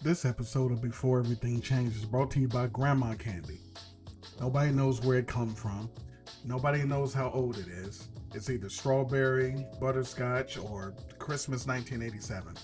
This episode of Before Everything Changes is brought to you by Grandma Candy. Nobody knows where it comes from. Nobody knows how old it is. It's either strawberry, butterscotch, or Christmas 1987.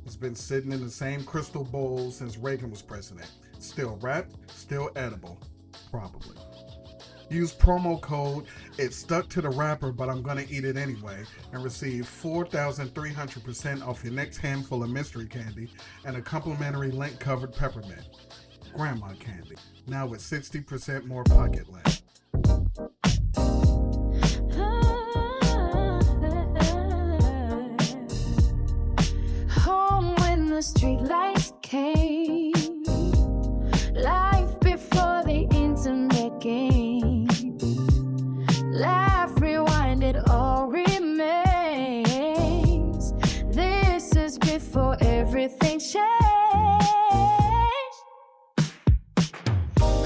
It's been sitting in the same crystal bowl since Reagan was president. Still wrapped, still edible. Probably. Use promo code It Stuck to the Wrapper, but I'm gonna eat it anyway, and receive 4,300% off your next handful of mystery candy and a complimentary lint covered peppermint. Grandma Candy, now with 60% more pocket length. Home when the street lights came. Life before the internet game. Laugh, rewind, it all remains. This is before everything changed.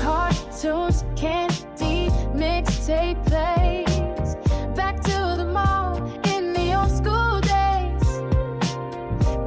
Cartoons, candy, mixtape plays. Back to the mall in the old school days.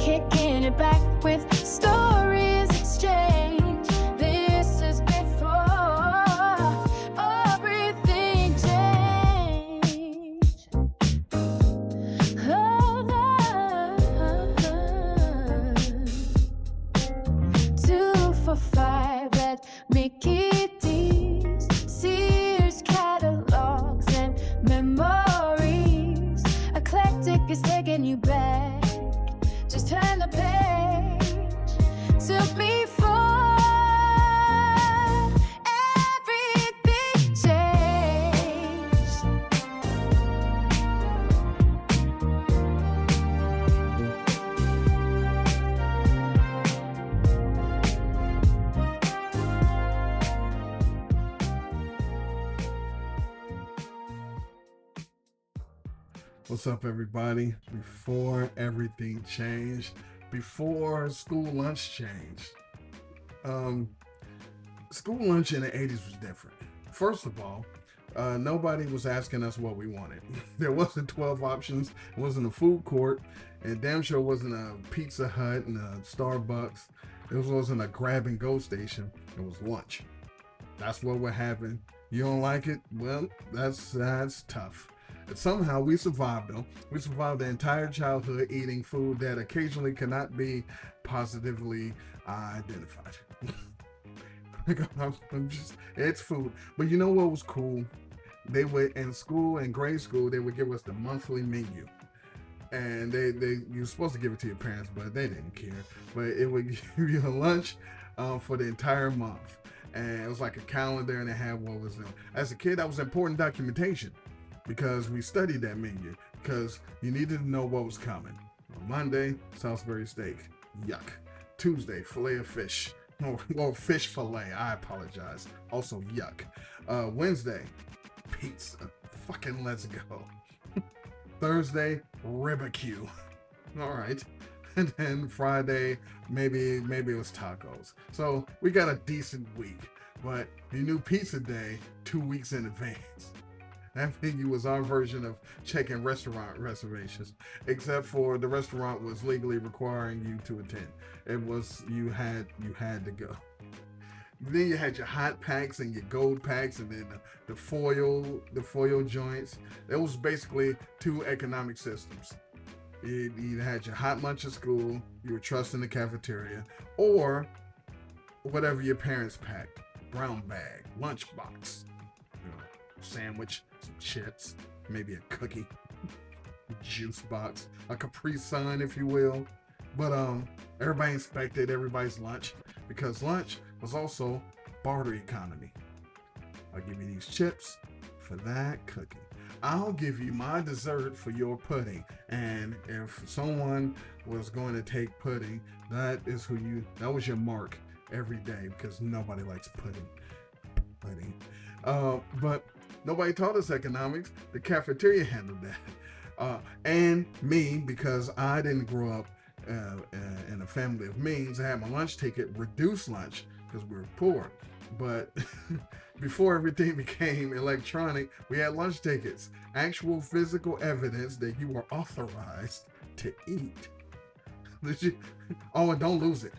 Kicking it back with stories exchanged. This is before everything changed. Two for five at Mickey D's, Sears catalogs and memories. Eclectic is taking you back. Just turn the page to before everything changed. What's up, everybody? Before everything changed, before school lunch changed. School lunch in the 80s was different. First of all, nobody was asking us what we wanted. There wasn't 12 options. It wasn't a food court. And damn sure wasn't a Pizza Hut and a Starbucks. It wasn't a grab and go station. It was lunch. That's what would happen. You don't like it? Well, that's tough. And somehow we survived, though. We survived the entire childhood eating food that occasionally cannot be positively identified. It's food. But you know what was cool? They would, in school, in grade school, they would give us the monthly menu. And you were supposed to give it to your parents, but they didn't care. But it would give you a lunch for the entire month. And it was like a calendar, and it had what was in. As a kid, that was important documentation, because we studied that menu, because you needed to know what was coming. On Monday, Salisbury steak. Yuck. Tuesday, filet of fish. Or fish fillet. I apologize. Also, yuck. Wednesday, pizza. Fucking let's go. Thursday, ribicue. All right. And then Friday, maybe it was tacos. So we got a decent week. But you knew pizza day 2 weeks in advance. That menu was our version of checking restaurant reservations, except for the restaurant was legally requiring you to attend. It was you had to go. Then you had your hot packs and your gold packs, and then the foil joints. It was basically two economic systems. You either had your hot lunch at school, you were trusting the cafeteria, or whatever your parents packed. Brown bag, lunchbox, sandwich, some chips, maybe a cookie, juice box, a Capri Sun, if you will. But everybody inspected everybody's lunch, because lunch was also barter economy. I'll give you these chips for that cookie. I'll give you my dessert for your pudding. And if someone was going to take pudding, that was your mark every day, because nobody likes pudding. But nobody taught us economics. The cafeteria handled that. And me, because I didn't grow up in a family of means, I had my lunch ticket, reduced lunch, because we were poor. But before everything became electronic, we had lunch tickets, actual physical evidence that you were authorized to eat. Oh, and don't lose it.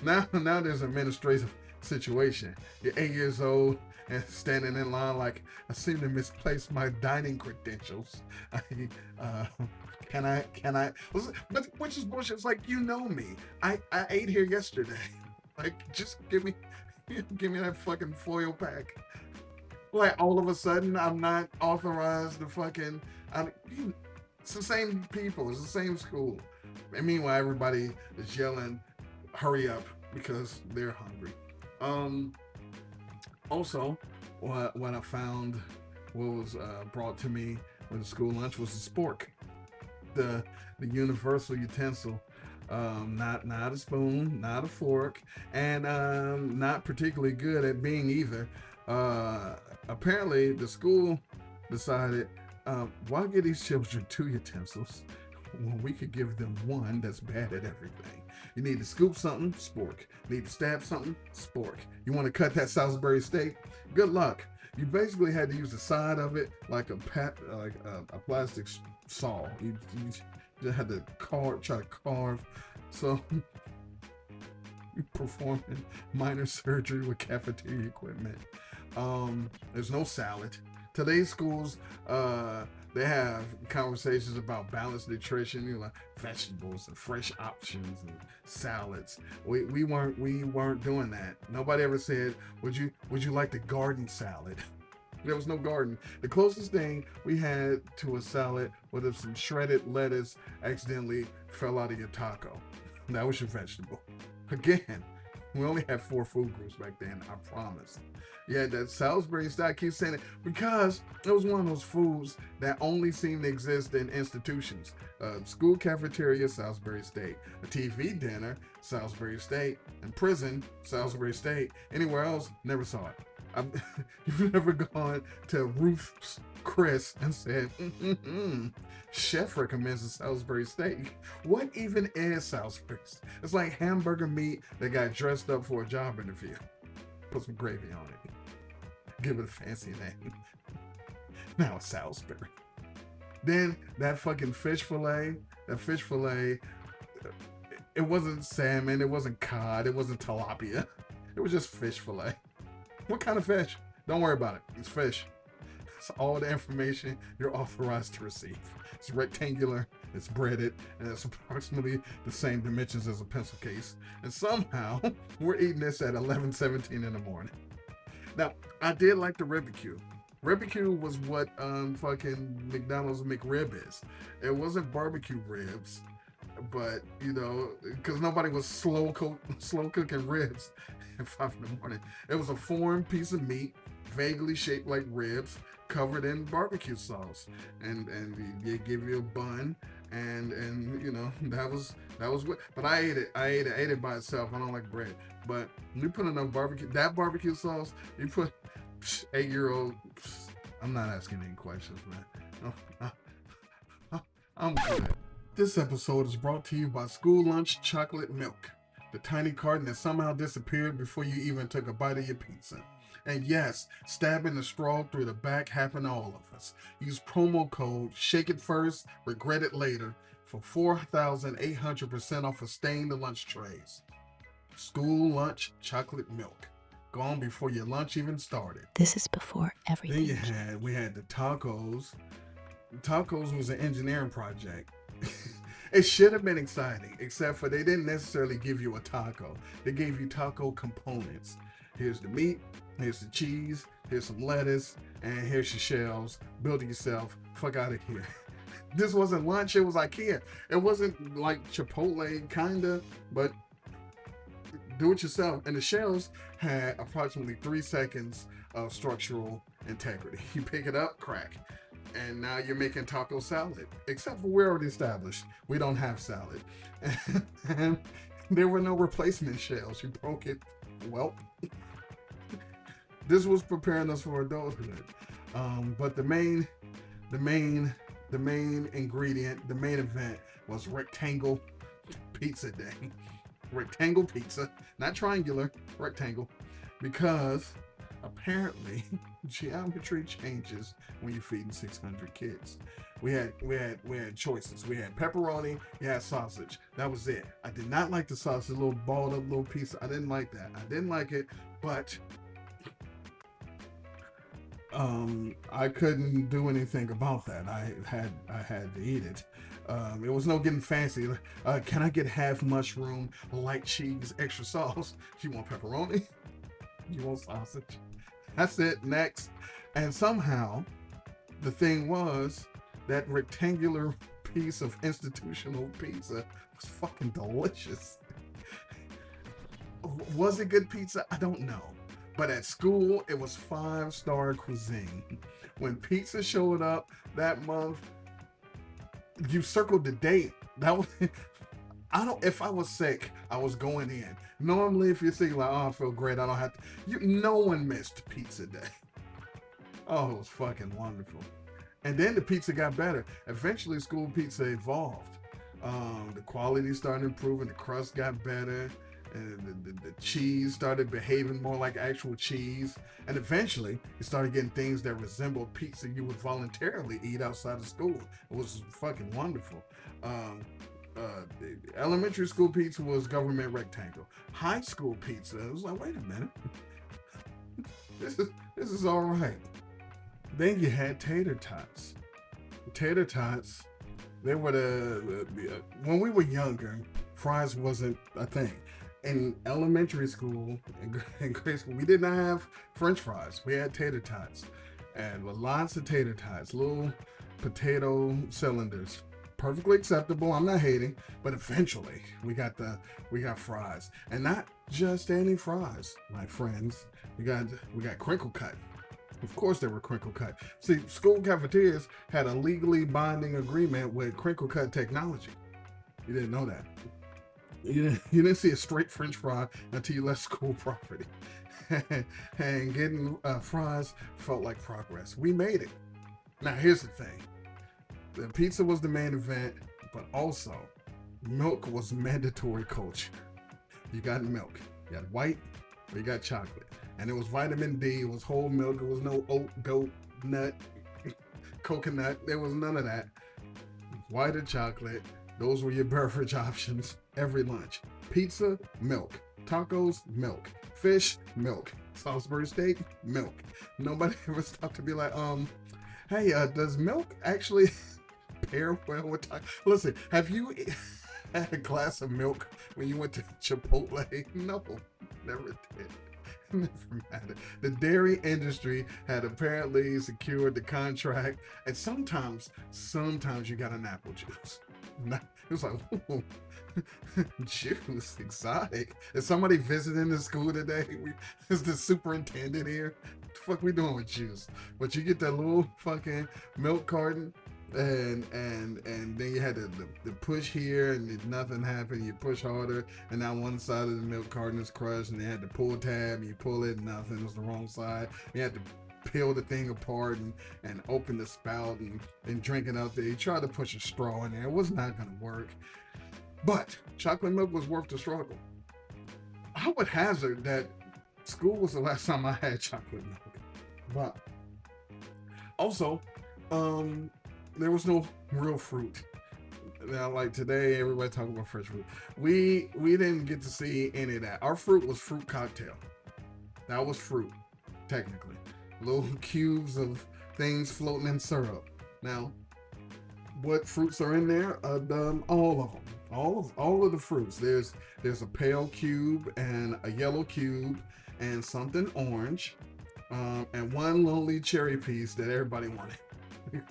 Now there's an administrative situation. You're 8 years old and standing in line like, I seem to misplace my dining credentials. Uh, can I? But which is bullshit. It's like, you know me. I ate here yesterday. Like, just give me that fucking foil pack. Like, all of a sudden, I'm not authorized to fucking. It's the same people. It's the same school. And meanwhile, everybody is yelling, "Hurry up!" because they're hungry. Also, what I found, what was brought to me with the school lunch was the spork, the universal utensil. Not a spoon, not a fork, and not particularly good at being either. Apparently, the school decided, why give these children 2 utensils when we could give them one that's bad at everything? You need to scoop something, spork. Need to stab something, spork. You want to cut that Salisbury steak? Good luck. You basically had to use the side of it like a plastic saw. You just had to try to carve. So performing minor surgery with cafeteria equipment. There's no salad. Today's schools, they have conversations about balanced nutrition, you know, like vegetables and fresh options and salads. We weren't doing that. Nobody ever said, would you like the garden salad? There was no garden. The closest thing we had to a salad was if some shredded lettuce accidentally fell out of your taco. That was your vegetable. Again, we only had 4 food groups back then, I promise. Yeah, that Salisbury steak, I keep saying it because it was one of those foods that only seemed to exist in institutions. School cafeteria, Salisbury steak. A TV dinner, Salisbury steak. In prison, Salisbury steak. Anywhere else, never saw it. You've never gone to Ruth's Chris and said, chef recommends a Salisbury steak. What even is Salisbury steak? It's like hamburger meat that got dressed up for a job interview. Put some gravy on it. Give it a fancy name. Now it's Salisbury. Then that fucking fish fillet, it wasn't salmon, it wasn't cod, it wasn't tilapia. It was just fish fillet. What kind of fish? Don't worry about it. It's fish. It's all the information you're authorized to receive. It's rectangular, it's breaded, and it's approximately the same dimensions as a pencil case. And somehow, we're eating this at 11:17 in the morning. Now, I did like the Ribicue. Ribicue was what fucking McDonald's McRib is. It wasn't barbecue ribs, but, you know, because nobody was slow cooking ribs at 5 in the morning. It was a foreign piece of meat, vaguely shaped like ribs, covered in barbecue sauce, and they give you a bun, and you know, that was what. But I ate it by itself. I don't like bread, but you put enough barbecue sauce, you put 8-year-old. I'm not asking any questions, man. I'm good. This episode is brought to you by School Lunch Chocolate Milk, the tiny carton that somehow disappeared before you even took a bite of your pizza. And yes, stabbing the straw through the back happened to all of us. Use promo code Shake It First, Regret It Later for 4,800% off of staying the lunch trays. School Lunch Chocolate Milk. Gone before your lunch even started. This is before everything. Then we had the tacos. Tacos was an engineering project. It should have been exciting, except for they didn't necessarily give you a taco. They gave you taco components. Here's the meat, here's the cheese, here's some lettuce, and here's your shells. Build it yourself. Fuck out of here. This wasn't lunch, it was IKEA. It wasn't like Chipotle, kinda, but do it yourself. And the shells had approximately 3 seconds of structural integrity. You pick it up, crack. And now you're making taco salad. Except for we're already established, we don't have salad. And there were no replacement shells. You broke it. Well, this was preparing us for adulthood. But the main ingredient, the main event was rectangle pizza day. Rectangle pizza, not triangular, rectangle, because apparently geometry changes when you're feeding 600 kids. We had choices. We had pepperoni, you had sausage. That was it. I did not like the sausage, a little balled up little piece. I didn't like that. I didn't like it, but I couldn't do anything about that. I had to eat it. It was no getting fancy. Can I get half mushroom, light cheese, extra sauce? You want pepperoni? You want sausage? That's it. Next. And somehow, the thing was that rectangular piece of institutional pizza was fucking delicious. Was it good pizza? I don't know. But at school, it was 5-star cuisine. When pizza showed up that month, you circled the date. That was, if I was sick, I was going in. Normally, if you're sick, like, oh, I feel great, I don't have to. No one missed pizza day. Oh, it was fucking wonderful. And then the pizza got better. Eventually, school pizza evolved. The quality started improving, the crust got better, and the cheese started behaving more like actual cheese. And eventually, you started getting things that resembled pizza you would voluntarily eat outside of school. It was fucking wonderful. Elementary school pizza was government rectangle. High school pizza, it was like, wait a minute. This is all right. Then you had tater tots. Tater tots, they were when we were younger, fries wasn't a thing. In elementary school and grade school, we did not have French fries. We had tater tots, and with lots of tater tots, little potato cylinders. Perfectly acceptable. I'm not hating, but eventually we got fries, and not just any fries, my friends. We got crinkle cut. Of course, they were crinkle cut. See, school cafeterias had a legally binding agreement with crinkle cut technology. You didn't know that. You didn't see a straight French fry until you left school property. And getting fries felt like progress. We made it. Now, here's the thing. The pizza was the main event, but also milk was mandatory culture. You got milk. You got white or you got chocolate. And it was vitamin D. It was whole milk. It was no oat, goat, nut, coconut. There was none of that. White or chocolate. Those were your beverage options every lunch. Pizza, milk. Tacos, milk. Fish, milk. Salisbury steak, milk. Nobody ever stopped to be like, hey, does milk actually pair well with tacos? Listen, have you had a glass of milk when you went to Chipotle? No, never did. Never mattered. The dairy industry had apparently secured the contract, and sometimes you got an apple juice. It was like, ooh, juice, exotic. Is somebody visiting the school today? Is the superintendent here? What the fuck we doing with juice? But you get that little fucking milk carton, and then you had the push here, and nothing happened. You push harder, and now one side of the milk carton is crushed, and they had the pull tab, and you pull it, and nothing, it was the wrong side. You had to peel the thing apart and open the spout and drink it out there. You tried to push a straw in there. It was not going to work. But chocolate milk was worth the struggle. I would hazard that school was the last time I had chocolate milk. But also, there was no real fruit. Now, like today, everybody talking about fresh fruit. We didn't get to see any of that. Our fruit was fruit cocktail. That was fruit, technically. Little cubes of things floating in syrup. Now, what fruits are in there? All of them. All of the fruits. There's a pale cube and a yellow cube and something orange, and one lonely cherry piece that everybody wanted.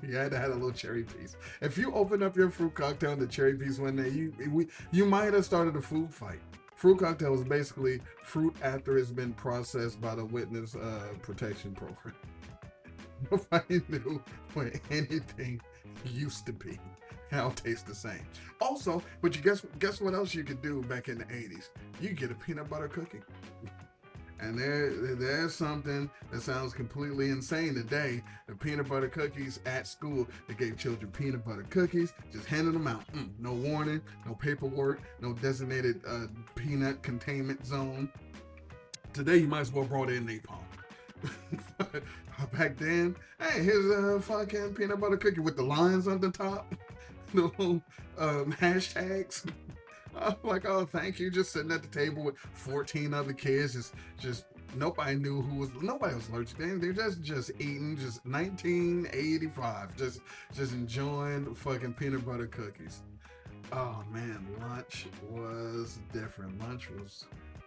You had to have a little cherry piece. If you open up your fruit cocktail and the cherry piece went there, you might have started a food fight. Fruit cocktail is basically fruit after it's been processed by the witness protection program. Nobody knew what anything used to be. It all tastes the same. Also, but you guess what else you could do back in the 80s? You could get a peanut butter cookie. And there's something that sounds completely insane today. The peanut butter cookies at school, they gave children peanut butter cookies, just handed them out. No warning, no paperwork, no designated peanut containment zone. Today, you might as well brought in napalm. Back then, hey, here's a fucking peanut butter cookie with the lines on the top, the little hashtags. I'm like, oh, thank you. Just sitting at the table with 14 other kids, just nobody knew nobody was allergic. They're just eating, just 1985, just enjoying fucking peanut butter cookies. Oh man, lunch was different.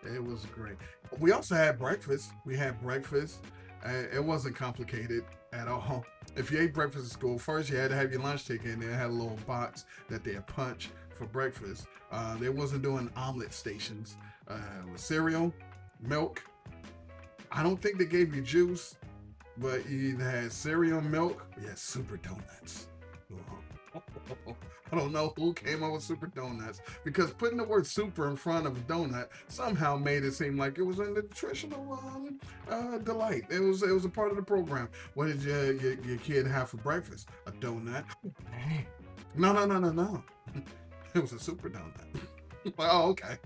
It was great. We also had breakfast. We had breakfast. It wasn't complicated at all. If you ate breakfast at school, first you had to have your lunch ticket, and they had a little box that they had punch for breakfast. They wasn't doing omelet stations. With cereal, milk. I don't think they gave you juice, but you either had cereal, milk, or you had super donuts. I don't know who came up with super donuts, because putting the word super in front of a donut somehow made it seem like it was a nutritional delight. It was a part of the program. What did your kid have for breakfast? A donut? No. It was a super donut. Oh, okay.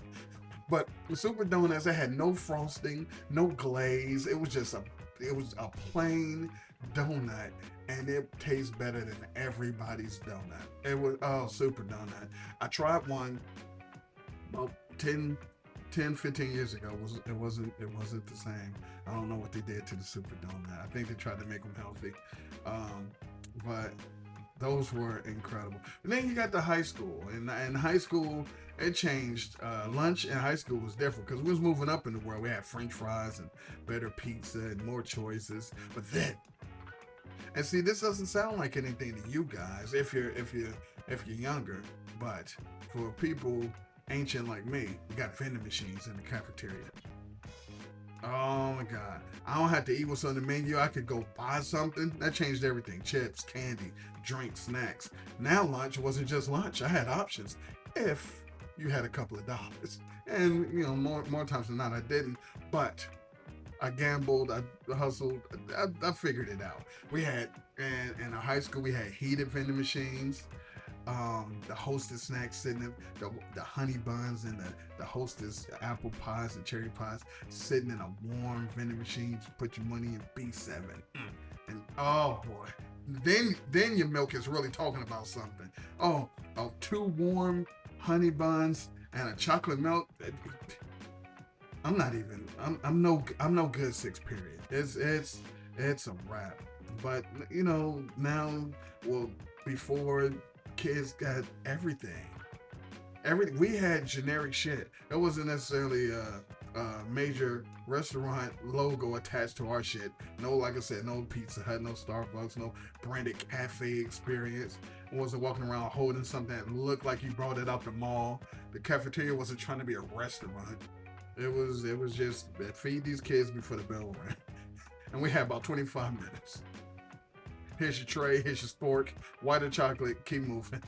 But the super donuts, they had no frosting, no glaze. It was a plain donut, and it tastes better than everybody's donut. It was super donut. I tried one about 10, 15 years ago. It wasn't the same. I don't know what they did to the super donut. I think they tried to make them healthy, but those were incredible. And then you got the high school, and in high school it changed. Lunch in high school was different because we was moving up in the world. We had French fries and better pizza and more choices. But then, and see, this doesn't sound like anything to you guys if you're younger, but for people ancient like me, we got vending machines in the cafeteria. Oh my God. I don't have to eat what's on the menu. I could go buy something. That changed everything. Chips, candy, drinks, snacks. Now lunch wasn't just lunch. I had options if you had a couple of dollars. And, more times than not, I didn't. But I gambled, I hustled, I figured it out. We had, in our high school, we had heated vending machines. The Hostess snacks sitting in the honey buns and the Hostess apple pies and cherry pies sitting in a warm vending machine. To put your money in B7, and oh boy, then your milk is really talking about something. Oh, 2 warm honey buns and a chocolate milk. I'm no good 6 period. It's a wrap. But now, well, before, kids got everything. We had generic shit. It wasn't necessarily a major restaurant logo attached to our shit. No, like I said, no Pizza Hut, no Starbucks, no branded cafe experience. I wasn't walking around holding something that looked like you brought it out the mall. The cafeteria wasn't trying to be a restaurant. It was just feed these kids before the bell rang. And we had about 25 minutes. Here's your tray, here's your spork, white chocolate, keep moving.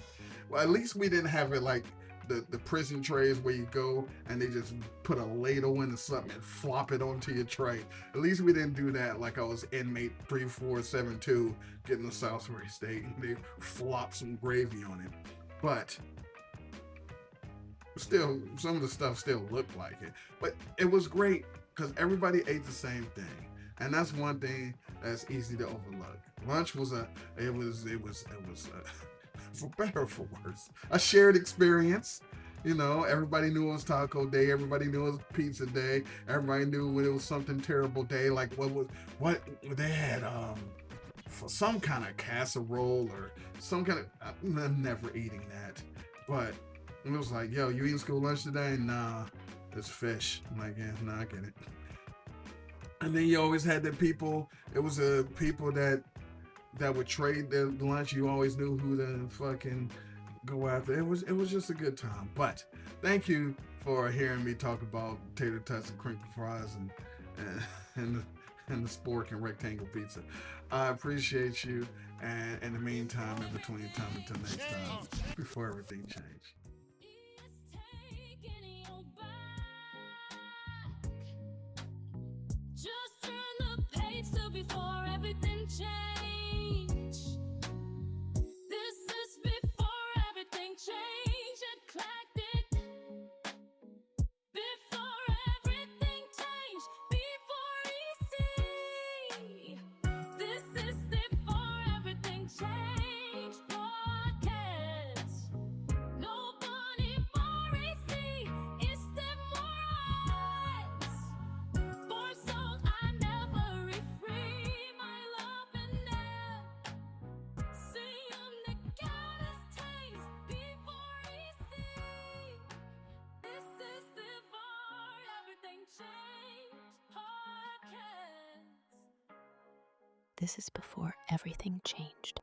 Well, at least we didn't have it like the prison trays where you go and they just put a ladle into something and flop it onto your tray. At least we didn't do that like I was inmate 3472 getting the Salisbury steak and they flop some gravy on it. But still, some of the stuff still looked like it. But it was great because everybody ate the same thing. And that's one thing that's easy to overlook. Lunch was for better or for worse, a shared experience. Everybody knew it was taco day. Everybody knew it was pizza day. Everybody knew when it was something terrible day, like what they had for some kind of casserole or some kind of. I'm never eating that, but it was like, yo, you eating school lunch today? Nah, it's fish. I'm like, yeah, nah, I get it. And then you always had the people. It was people that would trade their lunch. You always knew who to fucking go after. It was just a good time. But thank you for hearing me talk about tater tots and crinkle fries and the spork and rectangle pizza. I appreciate you. And in the meantime, in between time until next time, before everything changed. Before everything changed. This is before everything changed. Eclectic. Before everything changed. Before he sees. This is before everything changed.